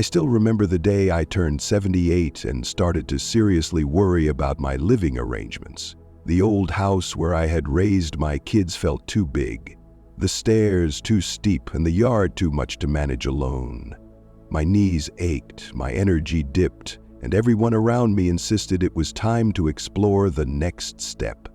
still remember the day I turned 78 and started to seriously worry about my living arrangements. The old house where I had raised my kids felt too big, the stairs too steep, and the yard too much to manage alone. My knees ached, my energy dipped, and everyone around me insisted it was time to explore the next step.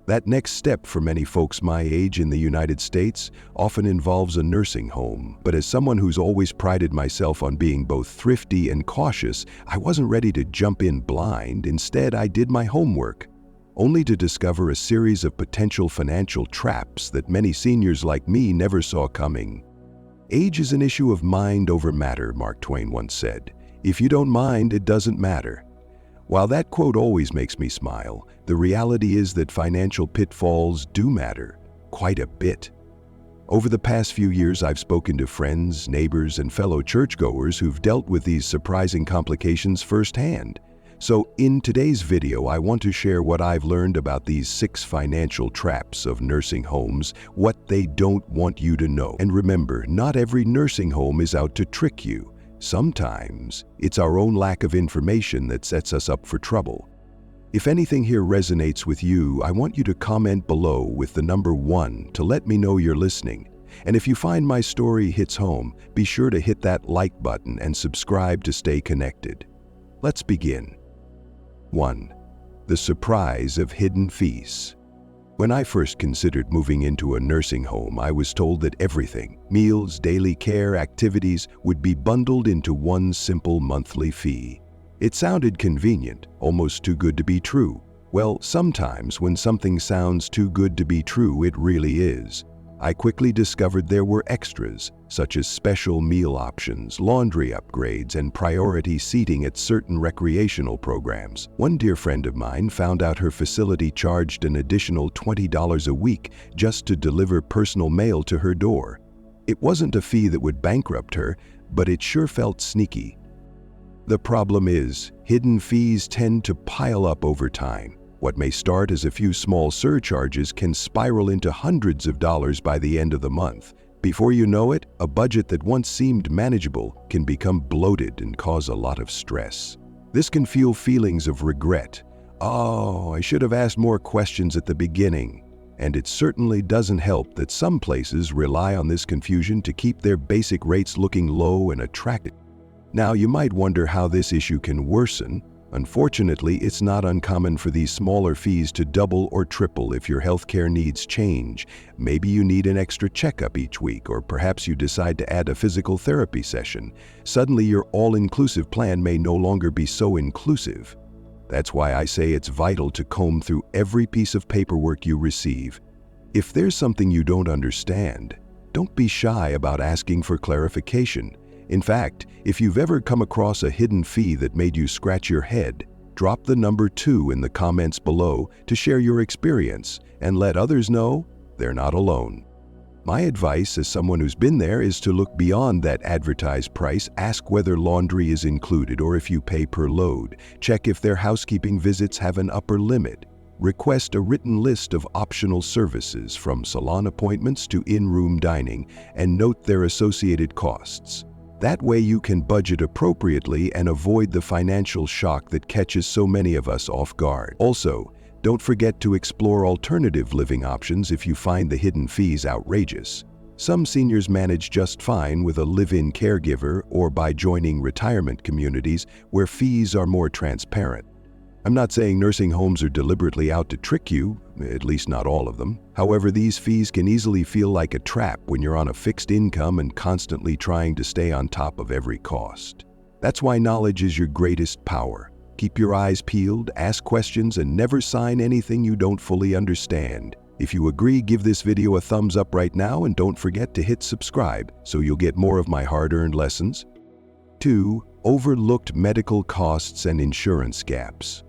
That next step for many folks my age in the United States often involves a nursing home. But as someone who's always prided myself on being both thrifty and cautious, I wasn't ready to jump in blind. Instead, I did my homework, only to discover a series of potential financial traps that many seniors like me never saw coming. Age is an issue of mind over matter, Mark Twain once said. If you don't mind, it doesn't matter. While that quote always makes me smile, the reality is that financial pitfalls do matter, quite a bit. Over the past few years, I've spoken to friends, neighbors, and fellow churchgoers who've dealt with these surprising complications firsthand. So in today's video, I want to share what I've learned about these 6 financial traps of nursing homes, what they don't want you to know. And remember, not every nursing home is out to trick you. Sometimes it's our own lack of information that sets us up for trouble. If anything here resonates with you, I want you to comment below with the number 1 to let me know you're listening. And if you find my story hits home, be sure to hit that like button and subscribe to stay connected. Let's begin. 1. The surprise of hidden fees. When I first considered moving into a nursing home, I was told that everything, meals, daily care, activities, would be bundled into one simple monthly fee. It sounded convenient, almost too good to be true. Well, sometimes when something sounds too good to be true, it really is. I quickly discovered there were extras, such as special meal options, laundry upgrades, and priority seating at certain recreational programs. One dear friend of mine found out her facility charged an additional $20 a week just to deliver personal mail to her door. It wasn't a fee that would bankrupt her, but it sure felt sneaky. The problem is, hidden fees tend to pile up over time. What may start as a few small surcharges can spiral into hundreds of dollars by the end of the month. Before you know it, a budget that once seemed manageable can become bloated and cause a lot of stress. This can fuel feelings of regret. Oh, I should have asked more questions at the beginning. And it certainly doesn't help that some places rely on this confusion to keep their basic rates looking low and attractive. Now, you might wonder how this issue can worsen. Unfortunately, it's not uncommon for these smaller fees to double or triple if your healthcare needs change. Maybe you need an extra checkup each week, or perhaps you decide to add a physical therapy session. Suddenly, your all-inclusive plan may no longer be so inclusive. That's why I say it's vital to comb through every piece of paperwork you receive. If there's something you don't understand, don't be shy about asking for clarification. In fact, if you've ever come across a hidden fee that made you scratch your head, drop the number 2 in the comments below to share your experience and let others know they're not alone. My advice as someone who's been there is to look beyond that advertised price. Ask whether laundry is included or if you pay per load. Check if their housekeeping visits have an upper limit. Request a written list of optional services from salon appointments to in-room dining, and note their associated costs. That way you can budget appropriately and avoid the financial shock that catches so many of us off guard. Also, don't forget to explore alternative living options if you find the hidden fees outrageous. Some seniors manage just fine with a live-in caregiver or by joining retirement communities where fees are more transparent. I'm not saying nursing homes are deliberately out to trick you, at least not all of them. However, these fees can easily feel like a trap when you're on a fixed income and constantly trying to stay on top of every cost. That's why knowledge is your greatest power. Keep your eyes peeled, ask questions, and never sign anything you don't fully understand. If you agree, give this video a thumbs up right now and don't forget to hit subscribe so you'll get more of my hard-earned lessons. 2. Overlooked medical costs and insurance gaps.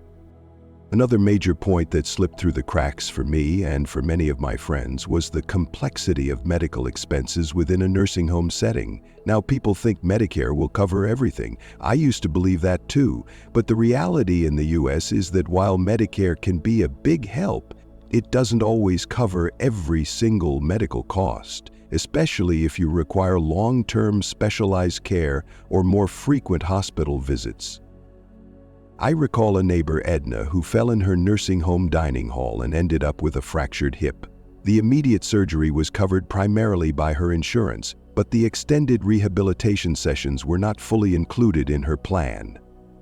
Another major point that slipped through the cracks for me and for many of my friends was the complexity of medical expenses within a nursing home setting. Now, people think Medicare will cover everything. I used to believe that too, but the reality in the US is that while Medicare can be a big help, it doesn't always cover every single medical cost, especially if you require long-term specialized care or more frequent hospital visits. I recall a neighbor, Edna, who fell in her nursing home dining hall and ended up with a fractured hip. The immediate surgery was covered primarily by her insurance, but the extended rehabilitation sessions were not fully included in her plan.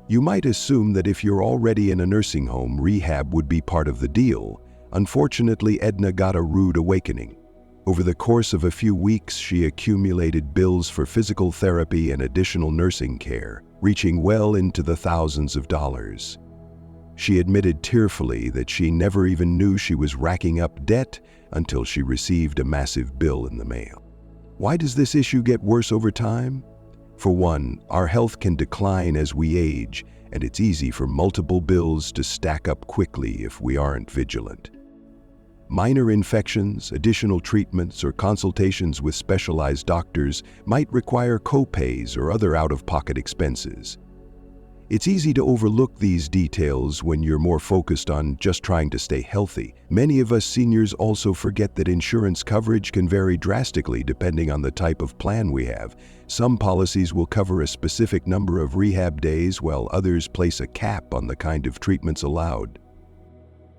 You might assume that if you're already in a nursing home, rehab would be part of the deal. Unfortunately, Edna got a rude awakening. Over the course of a few weeks, she accumulated bills for physical therapy and additional nursing care, reaching well into the thousands of dollars. She admitted tearfully that she never even knew she was racking up debt until she received a massive bill in the mail. Why does this issue get worse over time? For one, our health can decline as we age, and it's easy for multiple bills to stack up quickly if we aren't vigilant. Minor infections, additional treatments, or consultations with specialized doctors might require co-pays or other out-of-pocket expenses. It's easy to overlook these details when you're more focused on just trying to stay healthy. Many of us seniors also forget that insurance coverage can vary drastically depending on the type of plan we have. Some policies will cover a specific number of rehab days, while others place a cap on the kind of treatments allowed.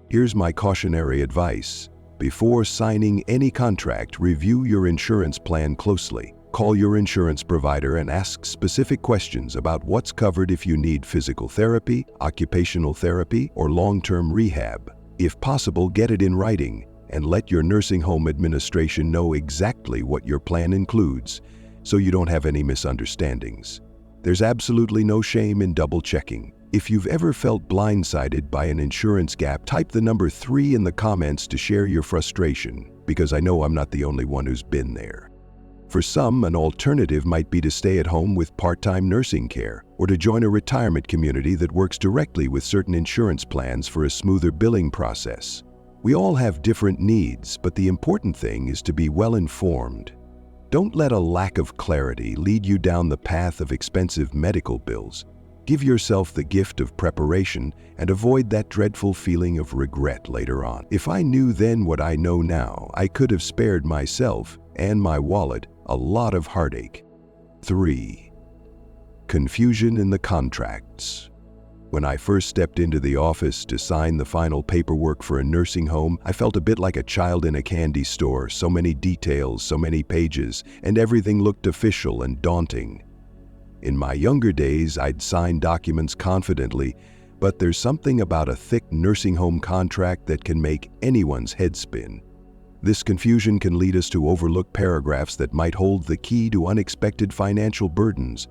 Here's my cautionary advice. Before signing any contract, review your insurance plan closely. Call your insurance provider and ask specific questions about what's covered if you need physical therapy, occupational therapy, or long-term rehab. If possible, get it in writing and let your nursing home administration know exactly what your plan includes so you don't have any misunderstandings. There's absolutely no shame in double-checking. If you've ever felt blindsided by an insurance gap, type the number 3 in the comments to share your frustration, because I know I'm not the only one who's been there. For some, an alternative might be to stay at home with part-time nursing care, or to join a retirement community that works directly with certain insurance plans for a smoother billing process. We all have different needs, but the important thing is to be well-informed. Don't let a lack of clarity lead you down the path of expensive medical bills. Give yourself the gift of preparation and avoid that dreadful feeling of regret later on. If I knew then what I know now, I could have spared myself and my wallet a lot of heartache. 3. Confusion in the contracts. When I first stepped into the office to sign the final paperwork for a nursing home, I felt a bit like a child in a candy store. So many details, so many pages, and everything looked official and daunting. In my younger days, I'd sign documents confidently, but there's something about a thick nursing home contract that can make anyone's head spin. This confusion can lead us to overlook paragraphs that might hold the key to unexpected financial burdens.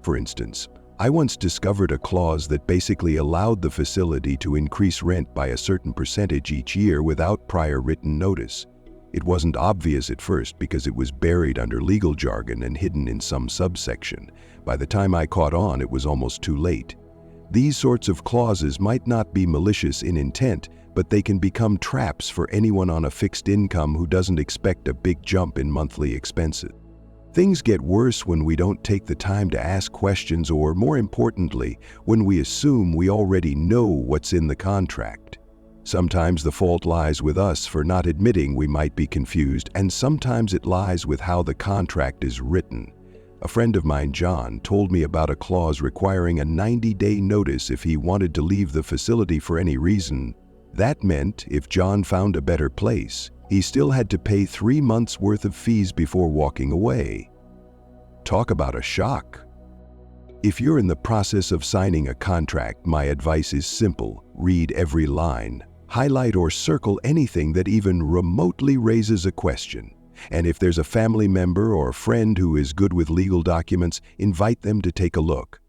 For instance, I once discovered a clause that basically allowed the facility to increase rent by a certain percentage each year without prior written notice. It wasn't obvious at first because it was buried under legal jargon and hidden in some subsection. By the time I caught on, it was almost too late. These sorts of clauses might not be malicious in intent, but they can become traps for anyone on a fixed income who doesn't expect a big jump in monthly expenses. Things get worse when we don't take the time to ask questions, or more importantly, when we assume we already know what's in the contract. Sometimes the fault lies with us for not admitting we might be confused, and sometimes it lies with how the contract is written. A friend of mine, John, told me about a clause requiring a 90-day notice if he wanted to leave the facility for any reason. That meant if John found a better place, he still had to pay 3 months' worth of fees before walking away. Talk about a shock. If you're in the process of signing a contract, my advice is simple. Read every line. Highlight or circle anything that even remotely raises a question. And if there's a family member or a friend who is good with legal documents, invite them to take a look.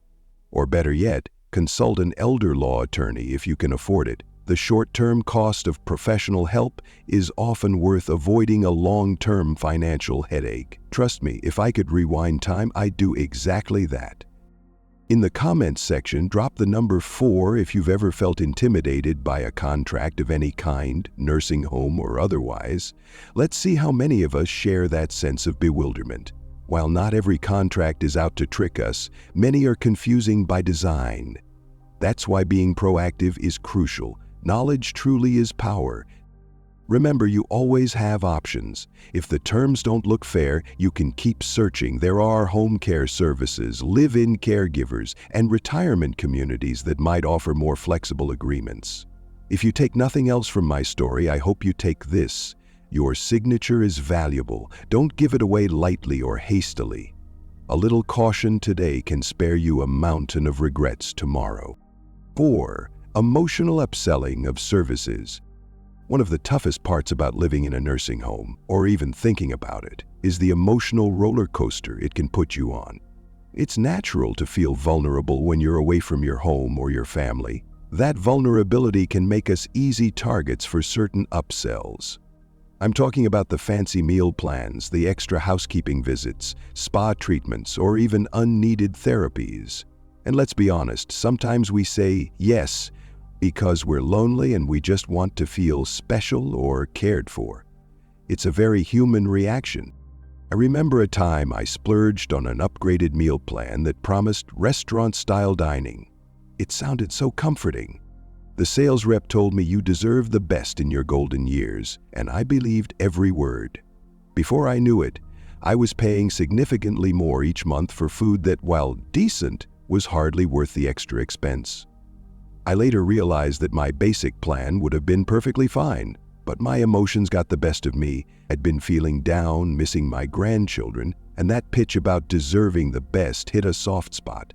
Or better yet, consult an elder law attorney if you can afford it. The short-term cost of professional help is often worth avoiding a long-term financial headache. Trust me, if I could rewind time, I'd do exactly that. In the comments section, drop the number 4 if you've ever felt intimidated by a contract of any kind, nursing home or otherwise. Let's see how many of us share that sense of bewilderment. While not every contract is out to trick us, many are confusing by design. That's why being proactive is crucial. Knowledge truly is power. Remember, you always have options. If the terms don't look fair, you can keep searching. There are home care services, live-in caregivers, and retirement communities that might offer more flexible agreements. If you take nothing else from my story, I hope you take this. Your signature is valuable. Don't give it away lightly or hastily. A little caution today can spare you a mountain of regrets tomorrow. 4. Emotional upselling of services. One of the toughest parts about living in a nursing home, or even thinking about it, is the emotional roller coaster it can put you on. It's natural to feel vulnerable when you're away from your home or your family. That vulnerability can make us easy targets for certain upsells. I'm talking about the fancy meal plans, the extra housekeeping visits, spa treatments, or even unneeded therapies. And let's be honest, sometimes we say yes because we're lonely and we just want to feel special or cared for. It's a very human reaction. I remember a time I splurged on an upgraded meal plan that promised restaurant-style dining. It sounded so comforting. The sales rep told me you deserve the best in your golden years, and I believed every word. Before I knew it, I was paying significantly more each month for food that, while decent, was hardly worth the extra expense. I later realized that my basic plan would have been perfectly fine, but my emotions got the best of me. I'd been feeling down, missing my grandchildren, and that pitch about deserving the best hit a soft spot.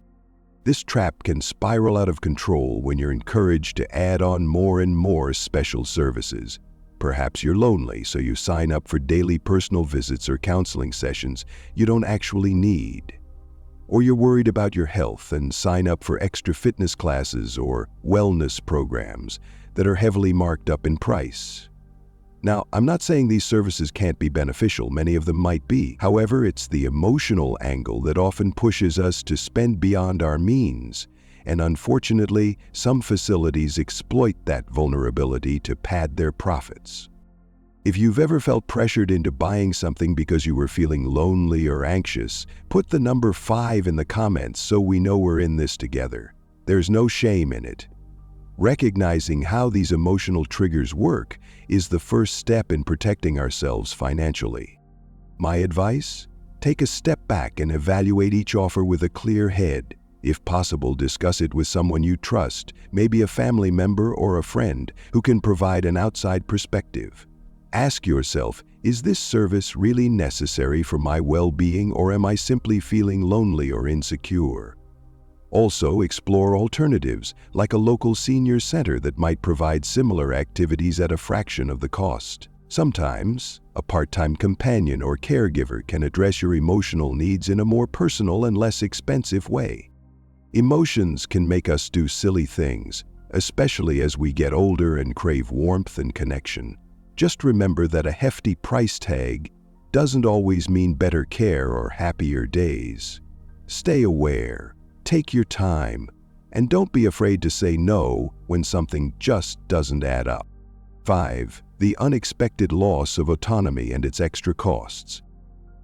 This trap can spiral out of control when you're encouraged to add on more and more special services. Perhaps you're lonely, so you sign up for daily personal visits or counseling sessions you don't actually need. Or you're worried about your health and sign up for extra fitness classes or wellness programs that are heavily marked up in price. Now, I'm not saying these services can't be beneficial, many of them might be. However, it's the emotional angle that often pushes us to spend beyond our means. And unfortunately, some facilities exploit that vulnerability to pad their profits. If you've ever felt pressured into buying something because you were feeling lonely or anxious, put the number 5 in the comments so we know we're in this together. There's no shame in it. Recognizing how these emotional triggers work is the first step in protecting ourselves financially. My advice? Take a step back and evaluate each offer with a clear head. If possible, discuss it with someone you trust, maybe a family member or a friend who can provide an outside perspective. Ask yourself, is this service really necessary for my well-being, or am I simply feeling lonely or insecure? Also, explore alternatives, like a local senior center that might provide similar activities at a fraction of the cost. Sometimes, a part-time companion or caregiver can address your emotional needs in a more personal and less expensive way. Emotions can make us do silly things, especially as we get older and crave warmth and connection. Just remember that a hefty price tag doesn't always mean better care or happier days. Stay aware. Take your time, and don't be afraid to say no when something just doesn't add up. 5. The unexpected loss of autonomy and its extra costs.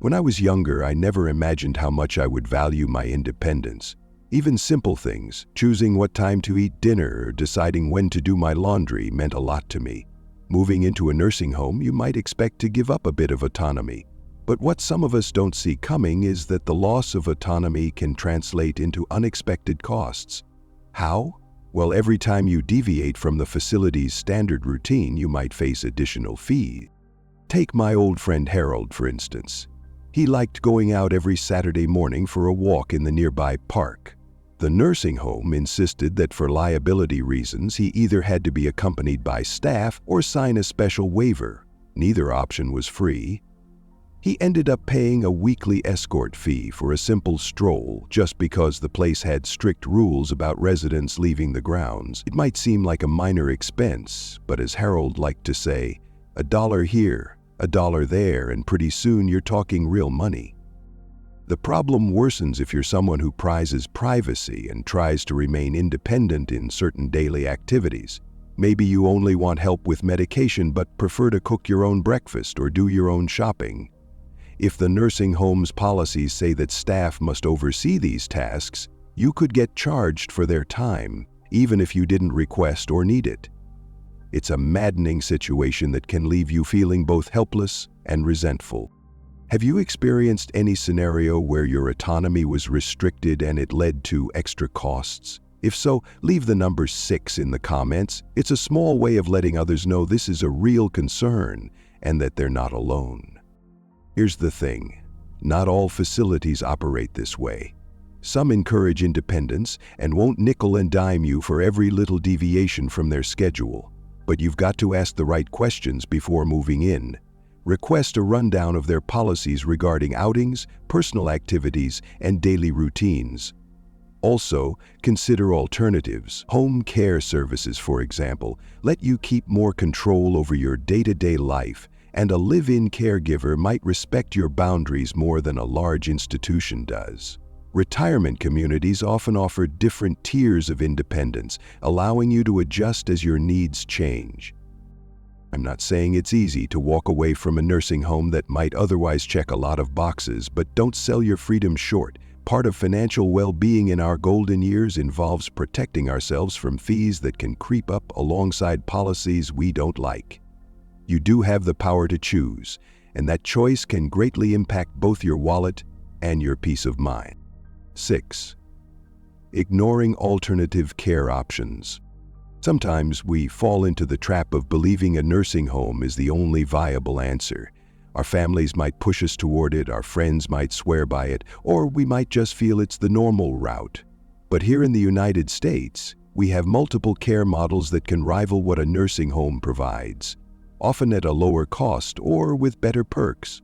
When I was younger, I never imagined how much I would value my independence. Even simple things, choosing what time to eat dinner or deciding when to do my laundry, meant a lot to me. Moving into a nursing home, you might expect to give up a bit of autonomy. But what some of us don't see coming is that the loss of autonomy can translate into unexpected costs. How? Well, every time you deviate from the facility's standard routine, you might face additional fees. Take my old friend Harold, for instance. He liked going out every Saturday morning for a walk in the nearby park. The nursing home insisted that for liability reasons, he either had to be accompanied by staff or sign a special waiver. Neither option was free. He ended up paying a weekly escort fee for a simple stroll just because the place had strict rules about residents leaving the grounds. It might seem like a minor expense, but as Harold liked to say, $1 here, $1 there, and pretty soon you're talking real money. The problem worsens if you're someone who prizes privacy and tries to remain independent in certain daily activities. Maybe you only want help with medication but prefer to cook your own breakfast or do your own shopping. If the nursing home's policies say that staff must oversee these tasks, you could get charged for their time, even if you didn't request or need it. It's a maddening situation that can leave you feeling both helpless and resentful. Have you experienced any scenario where your autonomy was restricted and it led to extra costs? If so, leave the number 6 in the comments. It's a small way of letting others know this is a real concern and that they're not alone. Here's the thing. Not all facilities operate this way. Some encourage independence and won't nickel and dime you for every little deviation from their schedule. But you've got to ask the right questions before moving in. Request a rundown of their policies regarding outings, personal activities, and daily routines. Also, consider alternatives. Home care services, for example, let you keep more control over your day-to-day life, and a live-in caregiver might respect your boundaries more than a large institution does. Retirement communities often offer different tiers of independence, allowing you to adjust as your needs change. I'm not saying it's easy to walk away from a nursing home that might otherwise check a lot of boxes, but don't sell your freedom short. Part of financial well-being in our golden years involves protecting ourselves from fees that can creep up alongside policies we don't like. You do have the power to choose, and that choice can greatly impact both your wallet and your peace of mind. 6. Ignoring alternative care options. Sometimes we fall into the trap of believing a nursing home is the only viable answer. Our families might push us toward it, our friends might swear by it, or we might just feel it's the normal route. But here in the United States, we have multiple care models that can rival what a nursing home provides, often at a lower cost or with better perks.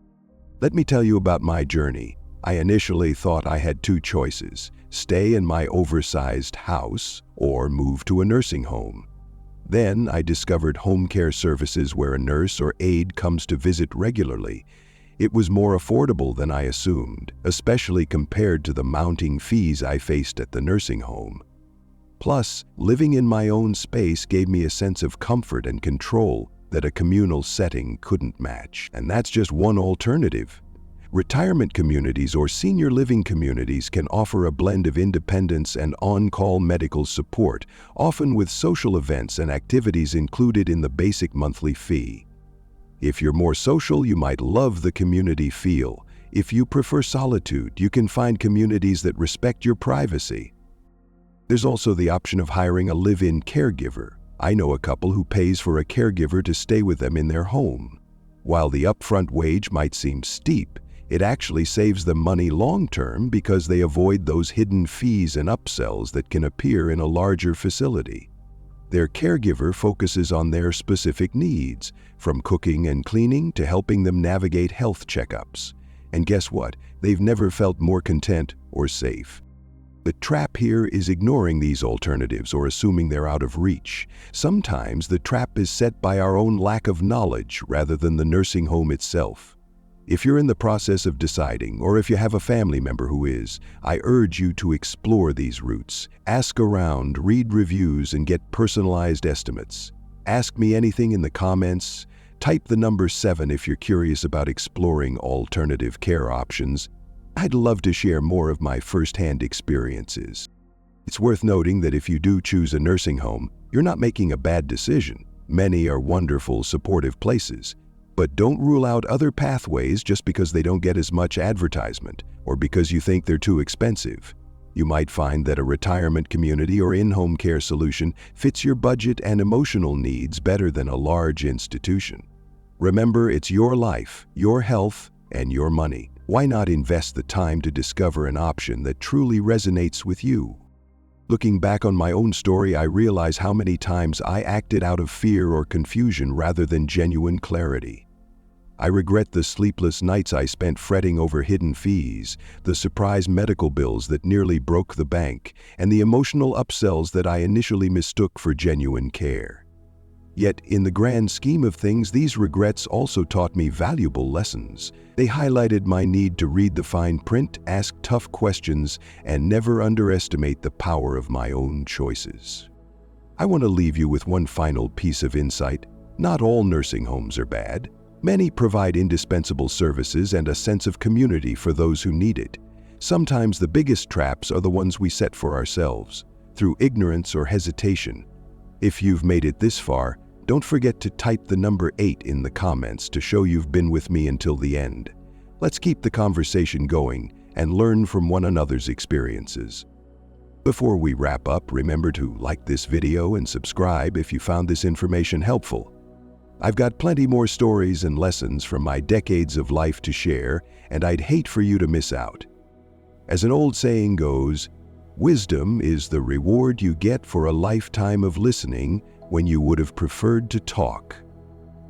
Let me tell you about my journey. I initially thought I had two choices: stay in my oversized house or move to a nursing home. Then I discovered home care services where a nurse or aide comes to visit regularly. It was more affordable than I assumed, especially compared to the mounting fees I faced at the nursing home. Plus, living in my own space gave me a sense of comfort and control that a communal setting couldn't match. And that's just one alternative. Retirement communities or senior living communities can offer a blend of independence and on-call medical support, often with social events and activities included in the basic monthly fee. If you're more social, you might love the community feel. If you prefer solitude, you can find communities that respect your privacy. There's also the option of hiring a live-in caregiver. I know a couple who pays for a caregiver to stay with them in their home. While the upfront wage might seem steep, it actually saves them money long-term because they avoid those hidden fees and upsells that can appear in a larger facility. Their caregiver focuses on their specific needs, from cooking and cleaning to helping them navigate health checkups. And guess what? They've never felt more content or safe. The trap here is ignoring these alternatives or assuming they're out of reach. Sometimes the trap is set by our own lack of knowledge rather than the nursing home itself. If you're in the process of deciding, or if you have a family member who is, I urge you to explore these routes. Ask around, read reviews, and get personalized estimates. Ask me anything in the comments. Type the number 7 if you're curious about exploring alternative care options. I'd love to share more of my first-hand experiences. It's worth noting that if you do choose a nursing home, you're not making a bad decision. Many are wonderful, supportive places. But don't rule out other pathways just because they don't get as much advertisement or because you think they're too expensive. You might find that a retirement community or in-home care solution fits your budget and emotional needs better than a large institution. Remember, it's your life, your health, and your money. Why not invest the time to discover an option that truly resonates with you? Looking back on my own story, I realize how many times I acted out of fear or confusion rather than genuine clarity. I regret the sleepless nights I spent fretting over hidden fees, the surprise medical bills that nearly broke the bank, and the emotional upsells that I initially mistook for genuine care. Yet, in the grand scheme of things, these regrets also taught me valuable lessons. They highlighted my need to read the fine print, ask tough questions, and never underestimate the power of my own choices. I want to leave you with one final piece of insight. Not all nursing homes are bad. Many provide indispensable services and a sense of community for those who need it. Sometimes the biggest traps are the ones we set for ourselves, through ignorance or hesitation. If you've made it this far, Don't forget to type the number 8 in the comments to show you've been with me until the end. Let's keep the conversation going and learn from one another's experiences. Before we wrap up, remember to like this video and subscribe if you found this information helpful. I've got plenty more stories and lessons from my decades of life to share, and I'd hate for you to miss out. As an old saying goes, wisdom is the reward you get for a lifetime of listening when you would have preferred to talk.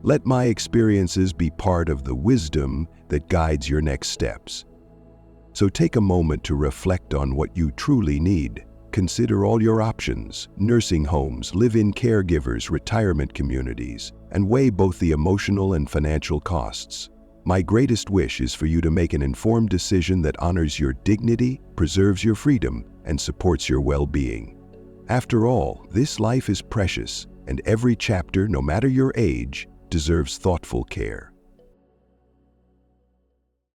Let my experiences be part of the wisdom that guides your next steps. So take a moment to reflect on what you truly need. Consider all your options: nursing homes, live-in caregivers, retirement communities, and weigh both the emotional and financial costs. My greatest wish is for you to make an informed decision that honors your dignity, preserves your freedom, and supports your well-being. After all, this life is precious, and every chapter, no matter your age, deserves thoughtful care.